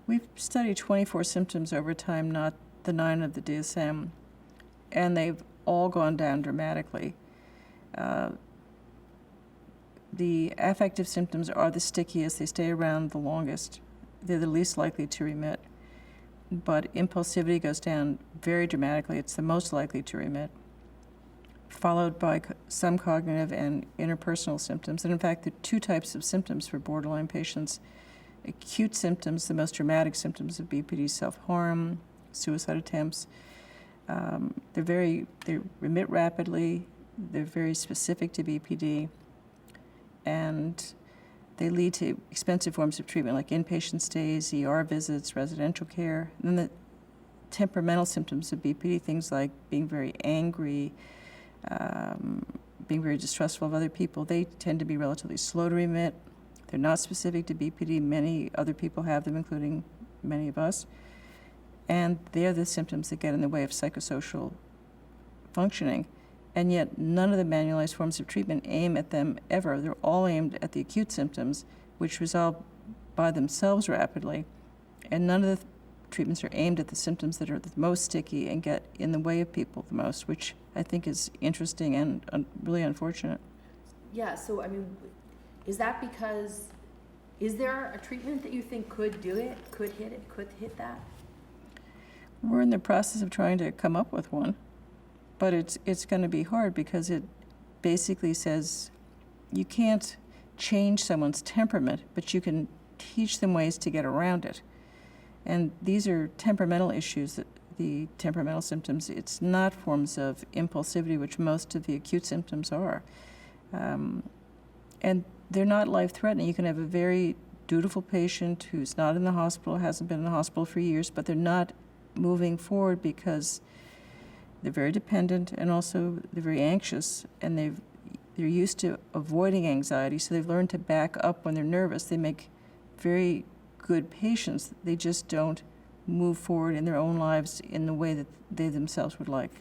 We've studied 24 symptoms over time, not the 9 of the DSM, and they've all gone down dramatically. The affective symptoms are the stickiest. They stay around the longest. They're the least likely to remit. But impulsivity goes down very dramatically. It's the most likely to remit, followed by some cognitive and interpersonal symptoms. And in fact, there are 2 types of symptoms for borderline patients. Acute symptoms, the most dramatic symptoms of BPD, self-harm, suicide attempts. They remit rapidly. They're very specific to BPD. And they lead to expensive forms of treatment like inpatient stays, ER visits, residential care. And then the temperamental symptoms of BPD, things like being very angry, being very distrustful of other people, they tend to be relatively slow to remit. They're not specific to BPD. Many other people have them, including many of us. And they're the symptoms that get in the way of psychosocial functioning. And yet none of the manualized forms of treatment aim at them ever. They're all aimed at the acute symptoms, which resolve by themselves rapidly. And none of the treatments are aimed at the symptoms that are the most sticky and get in the way of people the most, which I think is interesting and really unfortunate. Yeah, so I mean, is that because, is there a treatment that you think could do it, could hit that? We're in the process of trying to come up with one. But it's going to be hard because it basically says you can't change someone's temperament, but you can teach them ways to get around it. And these are temperamental issues, the temperamental symptoms. It's not forms of impulsivity, which most of the acute symptoms are. And they're not life-threatening. You can have a very dutiful patient who's not in the hospital, hasn't been in the hospital for years, but they're not moving forward because they're very dependent, and also they're very anxious, and they're used to avoiding anxiety, so they've learned to back up when they're nervous. They make very good patients. They just don't move forward in their own lives in the way that they themselves would like.